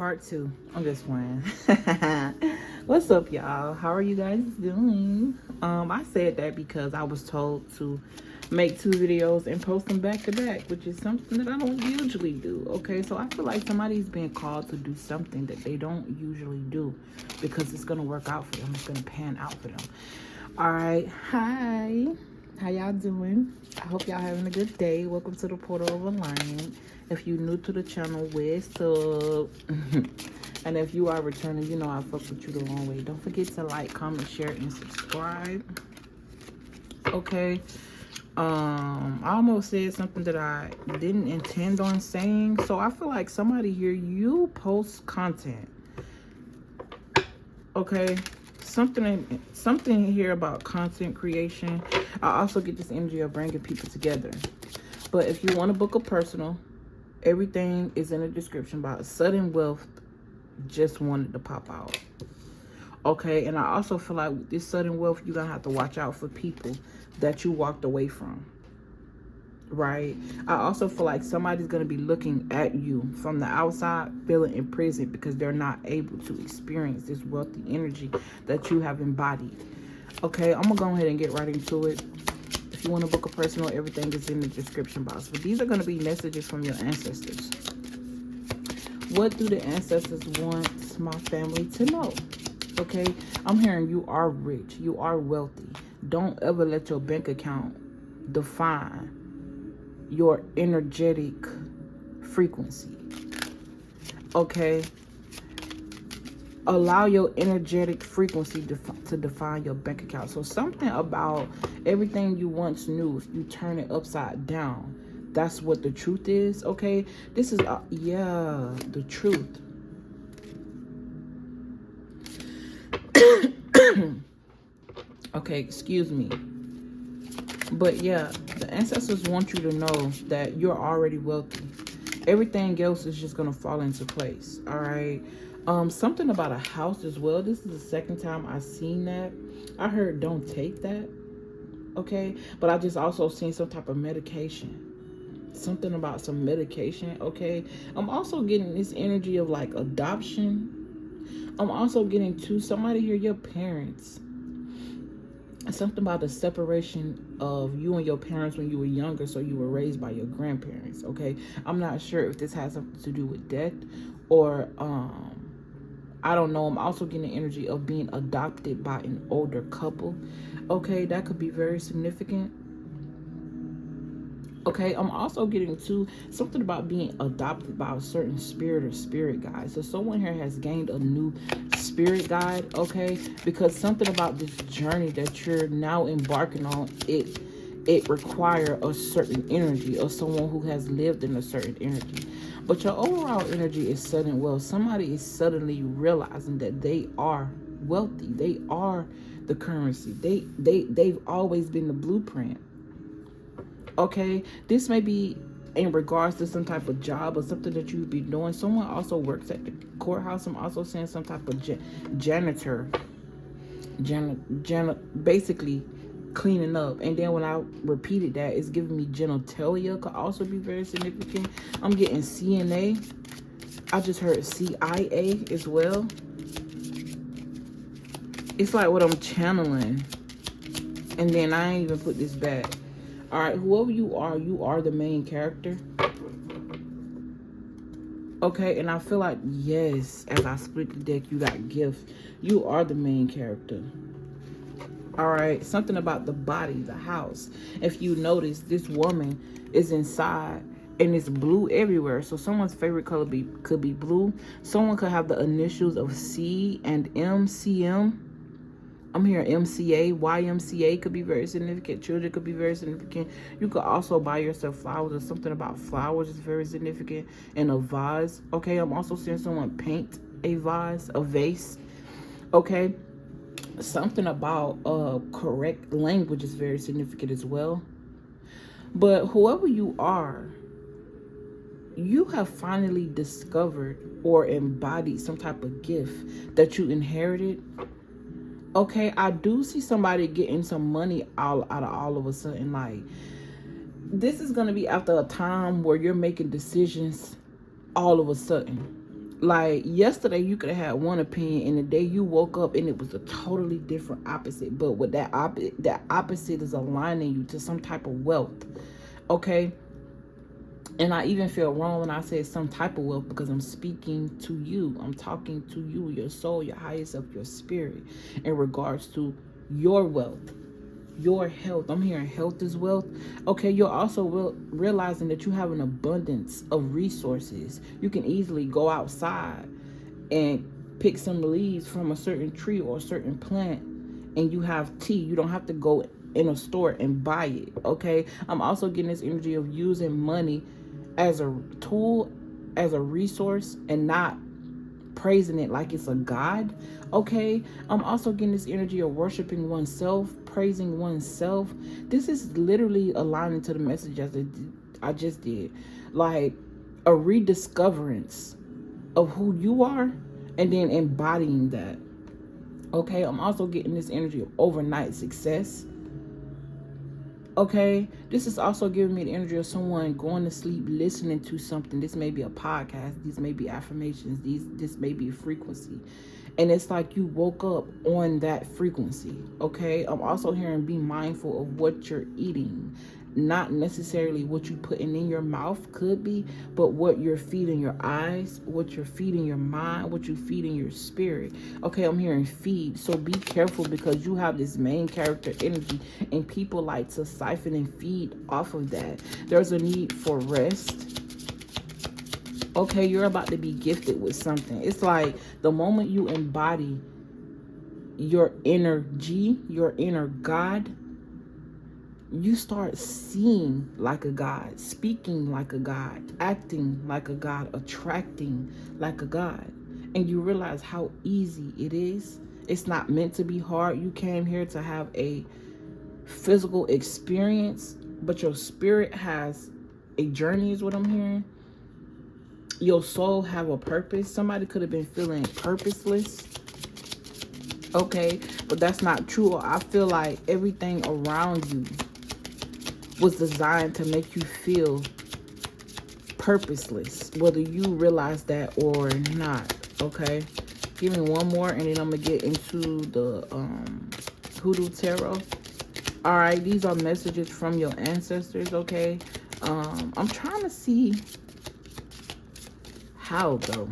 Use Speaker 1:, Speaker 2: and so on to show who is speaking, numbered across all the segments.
Speaker 1: part 2. I'm just playing. What's up, y'all? How are you guys doing? I said that because I was told to make 2 videos and post them back to back, which is something that I don't usually do. Okay, so I feel like somebody's being called to do something that they don't usually do because it's gonna work out for them. It's gonna pan out for them. All right, hi. How y'all doing? I hope y'all having a good day. Welcome to the Portal of Alignment. If you're new to the channel, what's up? And if you are returning, you know I fuck with you the long way. Don't forget to like, comment, share, and subscribe. Okay. I almost said something that I didn't intend on saying. So I feel like somebody here, you post content. Okay. Something here about content creation. I also get this energy of bringing people together. But if you want to book a personal, everything is in the description box. Sudden wealth just wanted to pop out. Okay, and I also feel like with this sudden wealth, you're gonna have to watch out for people that you walked away from. Right? I also feel like somebody's gonna be looking at you from the outside, feeling imprisoned because they're not able to experience this wealthy energy that you have embodied. Okay, I'm gonna go ahead and get right into it. If you want to book a personal, everything is in the description box. But these are going to be messages from your ancestors. What do the ancestors want my family to know? Okay, I'm hearing you are rich, you are wealthy. Don't ever let your bank account define your energetic frequency. Okay, allow your energetic frequency to define your bank account. So something about everything you once knew, if you turn it upside down, that's what the truth is. Okay, this is the truth. Okay, excuse me, but yeah, the ancestors want you to know that you're already wealthy. Everything else is just gonna fall into place. All right. Something about a house as well. This is the second time I've seen that. I heard don't take that. Okay, but I just also seen some type of medication. Something about some medication. Okay, I'm also getting this energy of like adoption. I'm also getting to somebody here, your parents. Something about the separation of you and your parents when you were younger, so you were raised by your grandparents. Okay, I'm not sure if this has something to do with death or I don't know. I'm also getting the energy of being adopted by an older couple. Okay, that could be very significant. Okay, I'm also getting to something about being adopted by a certain spirit or spirit guide. So someone here has gained a new spirit guide, okay? Because something about this journey that you're now embarking on, it requires a certain energy of someone who has lived in a certain energy. But your overall energy is sudden wealth. Somebody is suddenly realizing that they are wealthy. They are the currency. They've always been the blueprint. Okay, this may be in regards to some type of job or something that you'd be doing. Someone also works at the courthouse. I'm also seeing some type of janitor, basically cleaning up. And then when I repeated that, it's giving me genitalia, could also be very significant. I'm getting CNA. I just heard CIA as well. It's like what I'm channeling. And then I ain't even put this back. All right, whoever you are the main character. Okay, and I feel like, yes, as I split the deck, you got gifts. You are the main character. All right, something about the body, the house. If you notice, this woman is inside and it's blue everywhere. So someone's favorite color could be blue. Someone could have the initials of C and MCM. I'm here, MCA, YMCA could be very significant. Children could be very significant. You could also buy yourself flowers, or something about flowers is very significant. And a vase. Okay, I'm also seeing someone paint a vase, a vase. Okay, something about correct language is very significant as well. But whoever you are, you have finally discovered or embodied some type of gift that you inherited. Okay, I do see somebody getting some money out of all of a sudden. Like, this is going to be after a time where you're making decisions all of a sudden. Like yesterday you could have had one opinion, and the day you woke up and it was a totally different opposite. But what that opposite is aligning you to some type of wealth. Okay. And I even feel wrong when I say some type of wealth, because I'm speaking to you. I'm talking to you, your soul, your highest self, your spirit, in regards to your wealth, your health. I'm hearing health is wealth. Okay, you're also realizing that you have an abundance of resources. You can easily go outside and pick some leaves from a certain tree or a certain plant, and you have tea. You don't have to go in a store and buy it. Okay, I'm also getting this energy of using money as a tool, as a resource, and not praising it like it's a god. Okay, I'm also getting this energy of worshiping oneself, praising oneself. This is literally aligning to the message as I just did, like a rediscoverance of who you are, and then embodying that. Okay, I'm also getting this energy of overnight success. Okay, this is also giving me the energy of someone going to sleep listening to something. This may be a podcast, these may be affirmations, this may be a frequency, and it's like you woke up on that frequency. Okay, I'm also hearing be mindful of what you're eating, not necessarily what you putting in your mouth, could be, but what you're feeding your eyes, what you're feeding your mind, what you're feeding your spirit. Okay, I'm hearing feed. So be careful, because you have this main character energy, and people like to siphon and feed off of that. There's a need for rest. Okay, you're about to be gifted with something. It's like the moment you embody your energy, your inner God, you start seeing like a god, speaking like a god, acting like a god, attracting like a god. And you realize how easy it is. It's not meant to be hard. You came here to have a physical experience, but your spirit has a journey, is what I'm hearing. Your soul have a purpose. Somebody could have been feeling purposeless. Okay, but that's not true. I feel like everything around you was designed to make you feel purposeless, whether you realize that or not. Okay, give me one more, and then I'm gonna get into the Hoodoo Tarot. All right, these are messages from your ancestors. Okay, I'm trying to see how though.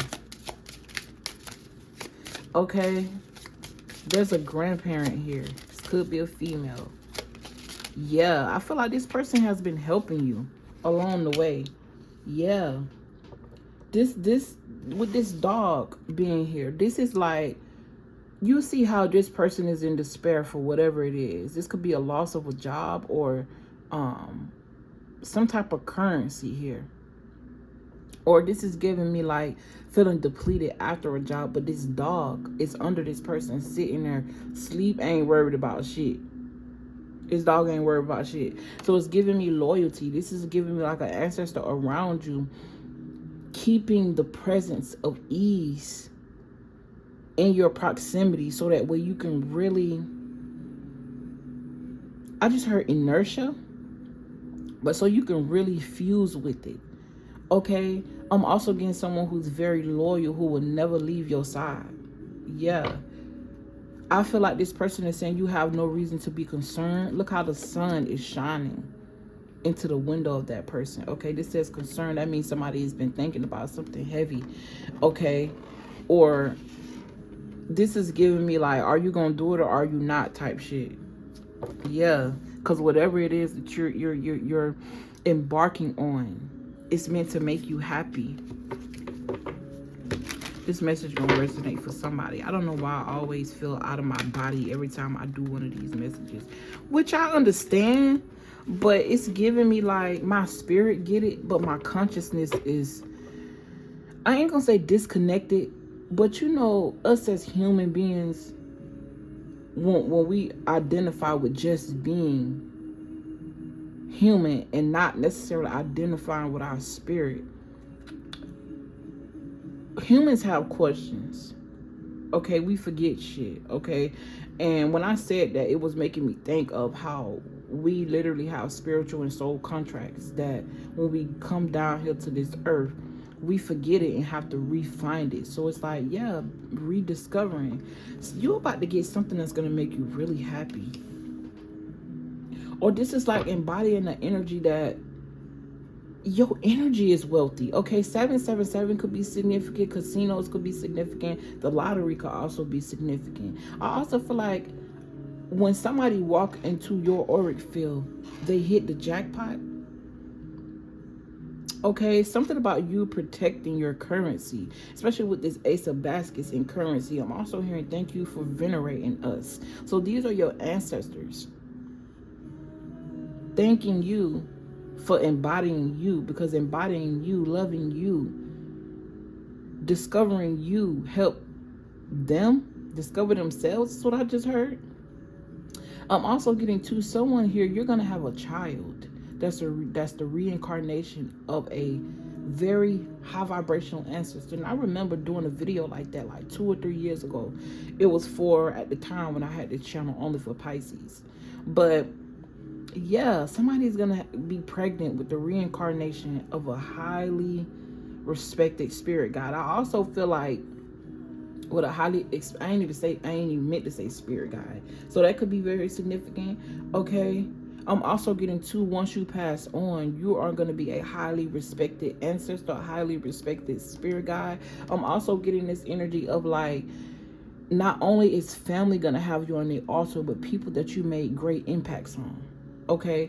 Speaker 1: Okay, there's a grandparent here. This could be a female. Yeah, I feel like this person has been helping you along the way. Yeah. This with this dog being here, this is like, you see how this person is in despair for whatever it is. This could be a loss of a job, or some type of currency here. Or this is giving me like feeling depleted after a job, but this dog is under this person sitting there, sleep, ain't worried about shit. This dog ain't worried about shit. So it's giving me loyalty. This is giving me like an ancestor around you, keeping the presence of ease in your proximity, so that way you can really, I just heard inertia, but so you can really fuse with it. Okay, I'm also getting someone who's very loyal, who will never leave your side. Yeah, I feel like this person is saying you have no reason to be concerned. Look how the sun is shining into the window of that person. Okay, this says concern. That means somebody has been thinking about something heavy. Okay, or this is giving me like, are you gonna do it or are you not type shit. Yeah, because whatever it is that you're embarking on, it's meant to make you happy. This message gonna resonate for somebody. I don't know why I always feel out of my body every time I do one of these messages, which I understand, but it's giving me like my spirit get it, but my consciousness is, I ain't gonna say disconnected, but you know, us as human beings, when we identify with just being human and not necessarily identifying with our spirit, humans have questions. Okay, we forget shit. Okay, and when I said that, it was making me think of how we literally have spiritual and soul contracts, that when we come down here to this earth, we forget it and have to re-find it. So it's like, yeah, rediscovering. So you're about to get something that's going to make you really happy. Or this is like embodying the energy that your energy is wealthy. Okay, 777 could be significant. Casinos could be significant. The lottery could also be significant. I also feel like when somebody walk into your auric field, they hit the jackpot. Okay, something about you protecting your currency, especially with this Ace of Baskets in currency. I'm also hearing thank you for venerating us. So these are your ancestors thanking you for embodying you, because embodying you, loving you, discovering you, help them discover themselves. That's what I just heard. I'm also getting to someone here, you're going to have a child. That's the reincarnation of a very high vibrational ancestor. And I remember doing a video like that like 2 or 3 years ago. It was for, at the time when I had the channel only for Pisces. But yeah, somebody's gonna be pregnant with the reincarnation of a highly respected spirit guide. I also feel like with a highly, I ain't even meant to say spirit guide, so that could be very significant. Okay, I'm also getting to, once you pass on, you are going to be a highly respected ancestor, a highly respected spirit guide. I'm also getting this energy of like, not only is family going to have you on the altar, but people that you made great impacts on. Okay,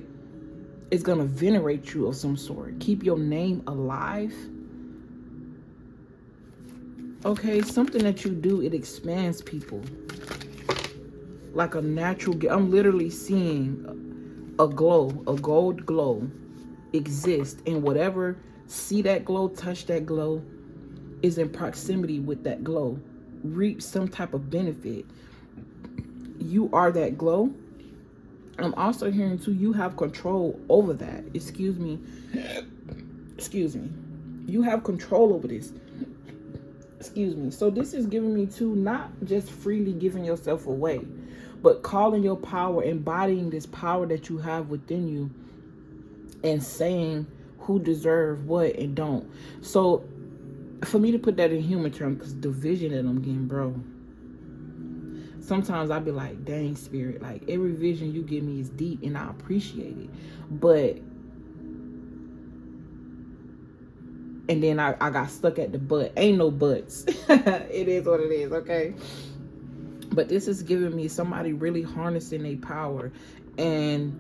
Speaker 1: it's going to venerate you of some sort, keep your name alive. Okay, something that you do, it expands people like a natural. I'm literally seeing a glow, a gold glow exist, and whatever see that glow, touch that glow, is in proximity with that glow, reap some type of benefit. You are that glow. I'm also hearing too, you have control over that. Excuse me. You have control over this. Excuse me. So this is giving me too, not just freely giving yourself away, but calling your power, embodying this power that you have within you, and saying who deserve what and don't. So for me to put that in human terms, because the vision that I'm getting, bro, sometimes I be like, dang, spirit, like every vision you give me is deep and I appreciate it. But and then I got stuck at the but. Ain't no buts. It is what it is, okay? But this is giving me somebody really harnessing their power and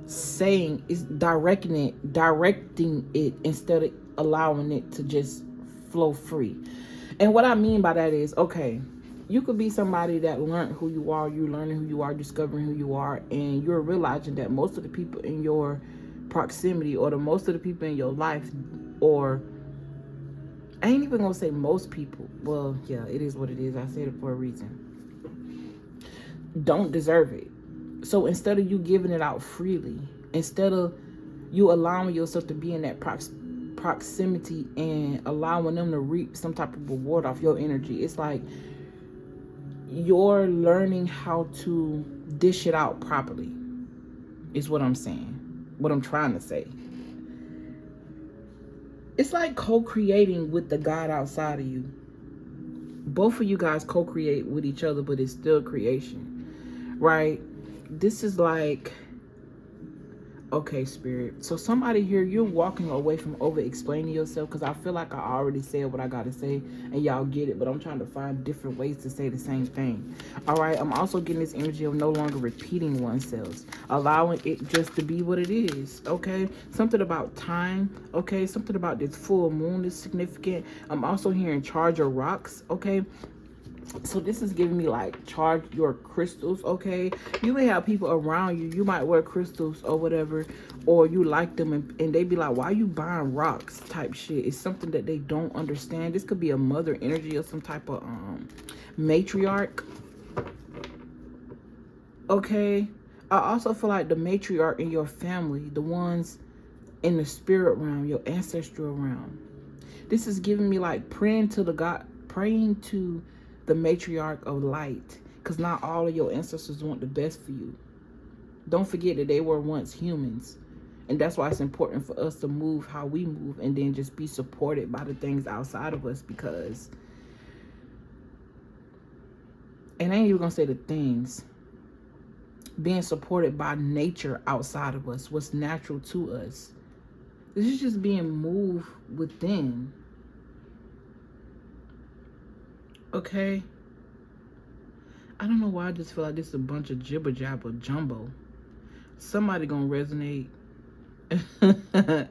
Speaker 1: saying, is directing it instead of allowing it to just flow free. And what I mean by that is, okay, you could be somebody that learned who you are, you're learning who you are, discovering who you are, and you're realizing that most of the people in your proximity, or the most of the people in your life, or I ain't even gonna say most people, well, yeah, it is what it is, I said it for a reason, don't deserve it. So instead of you giving it out freely, instead of you allowing yourself to be in that proximity and allowing them to reap some type of reward off your energy, it's like you're learning how to dish it out properly, is what I'm saying, what I'm trying to say. It's like co-creating with the God outside of you. Both of you guys co-create with each other, but it's still creation, right? This is like, okay, spirit. So somebody here, you're walking away from over-explaining yourself, because I feel like I already said what I got to say, and y'all get it, but I'm trying to find different ways to say the same thing. All right, I'm also getting this energy of no longer repeating oneself, allowing it just to be what it is, okay? Something about time, okay? Something about this full moon is significant. I'm also hearing charge your rocks, okay? So this is giving me like charge your crystals, okay? You may have people around you, you might wear crystals or whatever, or you like them, and they be like, why are you buying rocks type shit? It's something that they don't understand. This could be a mother energy or some type of matriarch, okay? I also feel like the matriarch in your family, the ones in the spirit realm, your ancestral realm, this is giving me like praying to the God, praying to the matriarch of light, because not all of your ancestors want the best for you. Don't forget that they were once humans, And that's why it's important for us to move how we move, and then just be supported by the things outside of us, because, and I ain't even gonna say the things, being supported by nature outside of us, what's natural to us. This is just being moved within. Okay? I don't know why I just feel like this is a bunch of jibber jabber jumbo. Somebody gonna resonate. And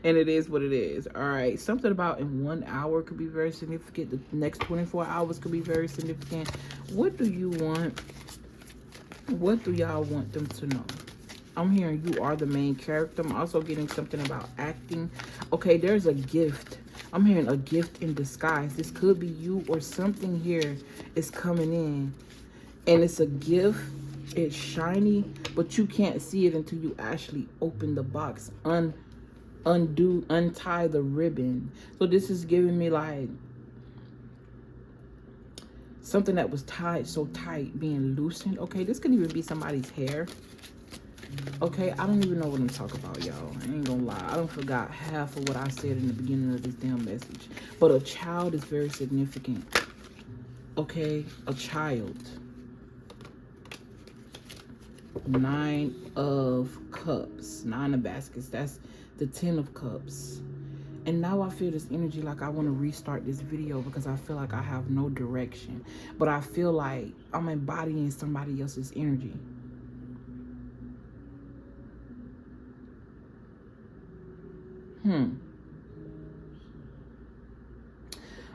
Speaker 1: it is what it is. All right, something about in 1 hour could be very significant. The next 24 hours could be very significant. What do you want? What do y'all want them to know? I'm hearing you are the main character. I'm also getting something about acting. Okay, there's a gift. I'm hearing a gift in disguise. This could be you, or something here is coming in, and it's a gift. It's shiny, but you can't see it until you actually open the box, untie the ribbon. So this is giving me like something that was tied so tight being loosened. Okay, this could even be somebody's hair. Okay, I don't even know what I'm talking about, y'all. I ain't gonna lie, I don't forgot half of what I said in the beginning of this damn message. But a child is very significant. Okay, a child. 9 of Cups, 9 of Baskets. That's the 10 of Cups. And now I feel this energy like I want to restart this video, because I feel like I have no direction. But I feel like I'm embodying somebody else's energy.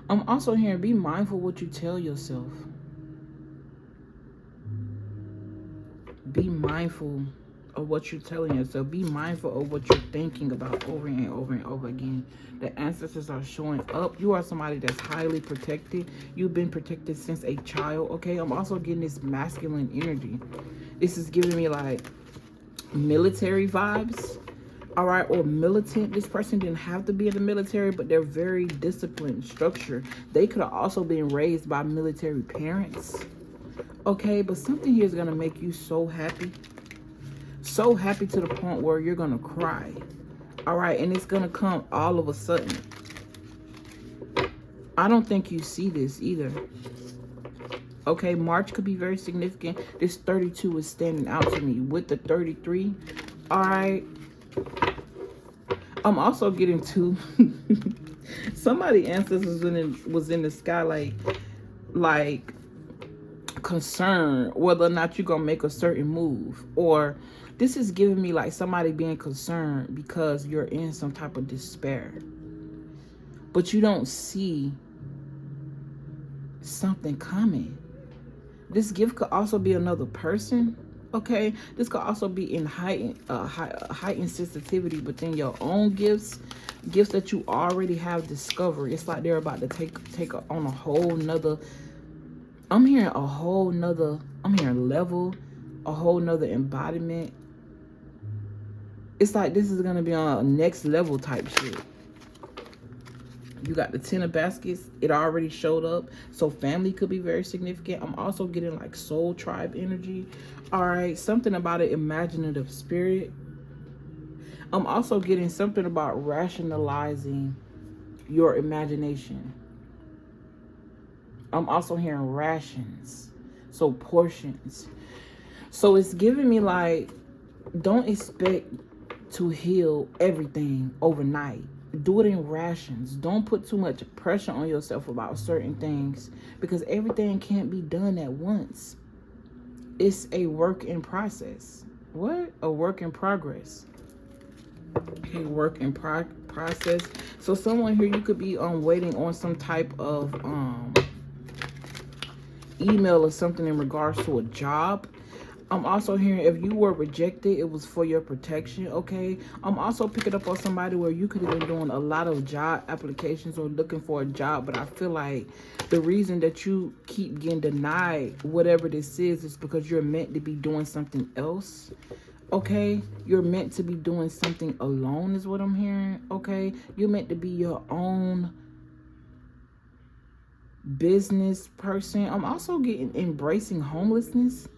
Speaker 1: I'm also hearing, be mindful what you tell yourself. Be mindful of what you're telling yourself. Be mindful of what you're thinking about over and over and over again. The ancestors are showing up. You are somebody that's highly protected. You've been protected since a child. Okay, I'm also getting this masculine energy. This is giving me like military vibes. All right, or militant. This person didn't have to be in the military, but they're very disciplined, structured. They could have also been raised by military parents. Okay, but something here is going to make you so happy. So happy to the point where you're going to cry. All right, and it's going to come all of a sudden. I don't think you see this either. Okay, March could be very significant. This 32 is standing out to me with the 33. All right. I'm also getting to somebody ancestors was in the sky, like concerned whether or not you're gonna make a certain move. Or this is giving me like somebody being concerned because you're in some type of despair, but you don't see something coming. This gift could also be another person. Okay, this could also be in heightened sensitivity within your own gifts that you already have discovered. It's like they're about to take on a whole nother. I'm hearing a whole nother. I'm hearing level, a whole nother embodiment. It's like this is gonna be on a next level type shit. You got the 10 of Baskets. It already showed up. So family could be very significant. I'm also getting like soul tribe energy. All right. Something about an imaginative spirit. I'm also getting something about rationalizing your imagination. I'm also hearing rations. So portions. So it's giving me like, don't expect to heal everything overnight. Do it in rations. Don't put too much pressure on yourself about certain things, because everything can't be done at once. It's a work in process. What? A work in progress. A work in process. So someone here, you could be waiting on some type of email or something in regards to a job. I'm also hearing if you were rejected, it was for your protection. Okay, I'm also picking up on somebody where you could have been doing a lot of job applications or looking for a job, but I feel like the reason that you keep getting denied whatever this is because you're meant to be doing something else. Okay, you're meant to be doing something alone is what I'm hearing. Okay, you're meant to be your own business person. I'm also getting embracing homelessness.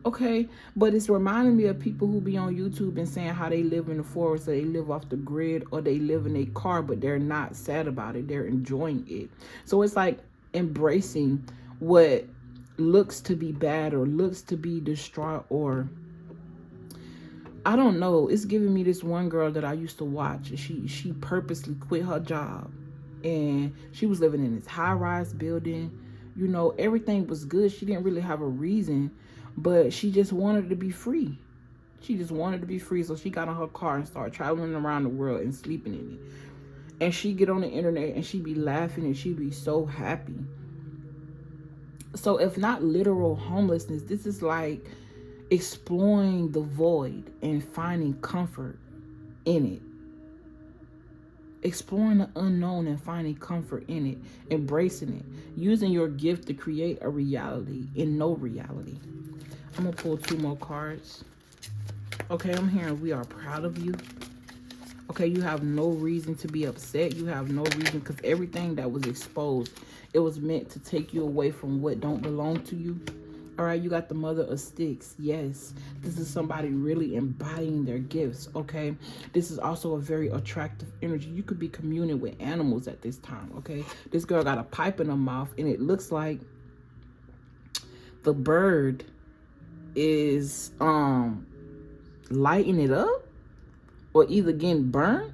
Speaker 1: Okay, but it's reminding me of people who be on YouTube and saying how they live in the forest, or they live off the grid, or they live in a car, but they're not sad about it. They're enjoying it. So it's like embracing what looks to be bad or looks to be distraught, or I don't know. It's giving me this one girl that I used to watch. She purposely quit her job, and she was living in this high-rise building. You know, everything was good. She didn't really have a reason, but she just wanted to be free. She just wanted to be free. So she got in her car and started traveling around the world and sleeping in it. And she get on the internet and she be laughing and she be so happy. So if not literal homelessness, this is like exploring the void and finding comfort in it. Exploring the unknown and finding comfort in it. Embracing it. Using your gift to create a reality in no reality. I'm going to pull 2 more cards. Okay, I'm hearing we are proud of you. Okay, you have no reason to be upset. You have no reason, because everything that was exposed, it was meant to take you away from what don't belong to you. All right, you got the Mother of Sticks. Yes, this is somebody really embodying their gifts, okay? This is also a very attractive energy. You could be communing with animals at this time, okay? This girl got a pipe in her mouth, and it looks like the bird is lighting it up, or either getting burnt.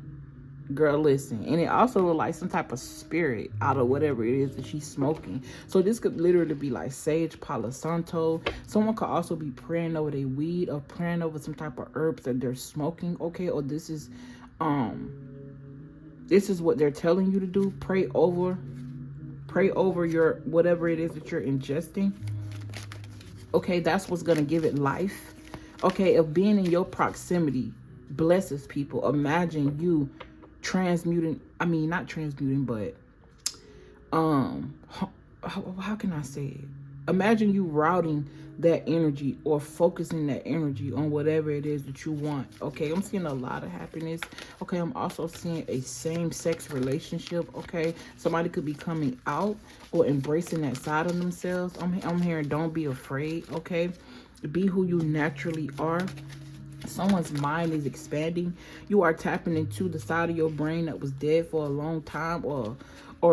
Speaker 1: Girl, listen. And it also look like some type of spirit out of whatever it is that she's smoking. So this could literally be like sage, Palo Santo. Someone could also be praying over their weed, or praying over some type of herbs that they're smoking, okay? Or this is what they're telling you to do. Pray over your whatever it is that you're ingesting. Okay, that's what's gonna give it life. Okay, if being in your proximity blesses people, imagine you transmuting, I mean not transmuting, but how can I say it? Imagine you routing that energy or focusing that energy on whatever it is that you want. Okay, I'm seeing a lot of happiness. Okay, I'm also seeing a same-sex relationship. Okay, somebody could be coming out or embracing that side of themselves. I'm hearing don't be afraid. Okay, be who you naturally are. Someone's mind is expanding. You are tapping into the side of your brain that was dead for a long time, or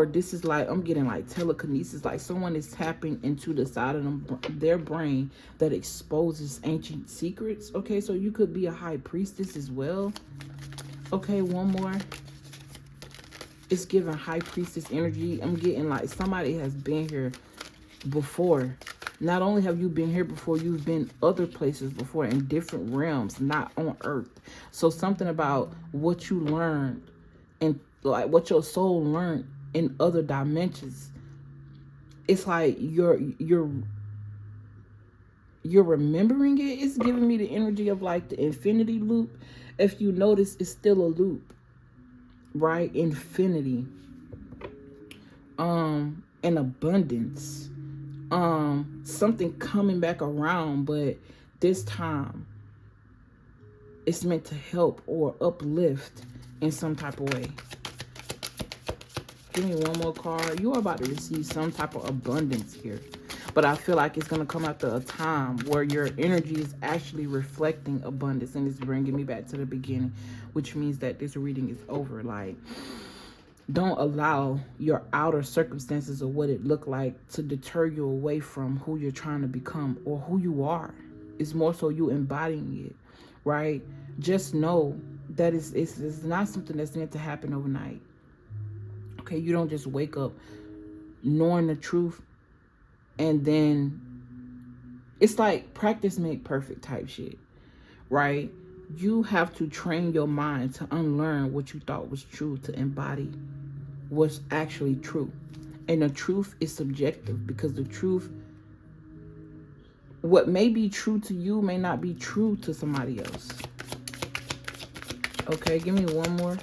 Speaker 1: this is like, I'm getting like telekinesis, like someone is tapping into the side of their brain that exposes ancient secrets. Okay, so you could be a high priestess as well. Okay, one more. It's giving high priestess energy. I'm getting like somebody has been here before. Not only have you been here before, you've been other places before, in different realms, not on earth. So something about what you learned and like what your soul learned in other dimensions. It's like you're remembering it. It's giving me the energy of like the infinity loop. If you notice, it's still a loop, right? Infinity. And abundance. Something coming back around, but this time it's meant to help or uplift in some type of way. Give me one more card. You are about to receive some type of abundance here, but I feel like it's going to come after a time where your energy is actually reflecting abundance, and it's bringing me back to the beginning, which means that this reading is over. Like, don't allow your outer circumstances or what it looked like to deter you away from who you're trying to become or who you are. It's more so you embodying it, right? Just know that it's not something that's meant to happen overnight. Okay, you don't just wake up knowing the truth and then it's like practice make perfect type shit, right? You have to train your mind to unlearn what you thought was true to embody what's actually true. And the truth is subjective, because the truth, what may be true to you may not be true to somebody else. Okay, give me one more.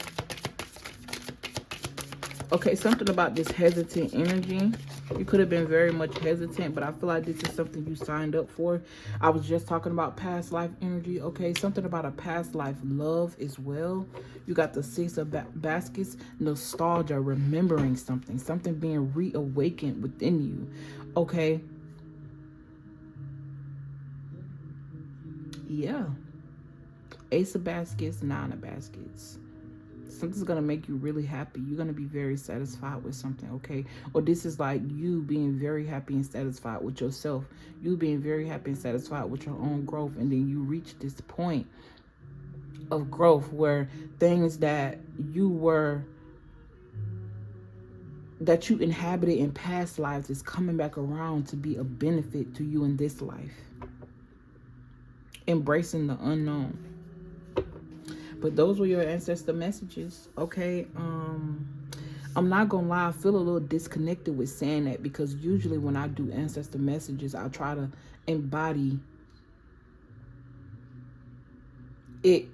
Speaker 1: Okay, something about this hesitant energy. You could have been very much hesitant, but I feel like this is something you signed up for. I was just talking about past life energy. Okay, something about a past life love as well. You got the 6 of baskets, nostalgia, remembering something being reawakened within you. Okay. Yeah. Ace of baskets, 9 of baskets. Something's going to make you really happy. You're going to be very satisfied with something, okay? Or this is like you being very happy and satisfied with yourself. You being very happy and satisfied with your own growth. And then you reach this point of growth where things that you inhabited in past lives is coming back around to be a benefit to you in this life. Embracing the unknown. But those were your ancestor messages, okay? I'm not gonna lie, I feel a little disconnected with saying that, because usually when I do ancestor messages, I try to embody it.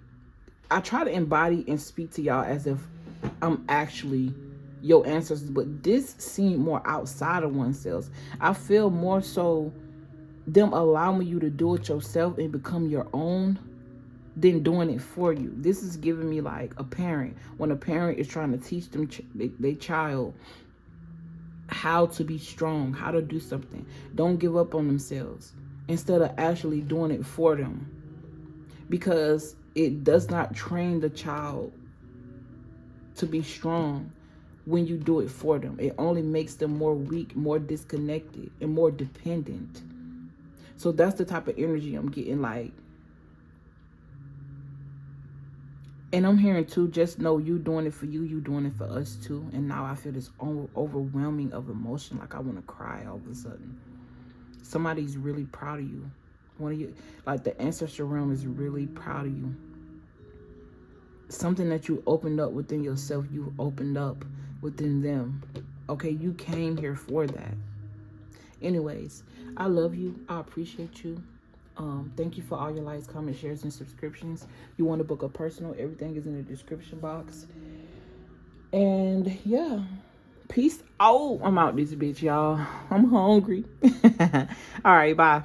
Speaker 1: I try to embody and speak to y'all as if I'm actually your ancestors, but this seemed more outside of oneself. I feel more so them allowing you to do it yourself and become your own than doing it for you. This is giving me like a parent. When a parent is trying to teach them their child how to be strong, how to do something. Don't give up on themselves. Instead of actually doing it for them. Because it does not train the child to be strong when you do it for them. It only makes them more weak, more disconnected, and more dependent. So that's the type of energy I'm getting, like. And I'm hearing too, just know you doing it for you, you doing it for us too. And now I feel this overwhelming of emotion, like I want to cry all of a sudden. Somebody's really proud of you. One of you, like the ancestral realm is really proud of you. Something that you opened up within yourself, you opened up within them. Okay, you came here for that. Anyways, I love you. I appreciate you. Thank you for all your likes, comments, shares, and subscriptions. You want to book a personal, everything is in the description box. And yeah, peace out. I'm out this bitch, y'all. I'm hungry. All right, bye.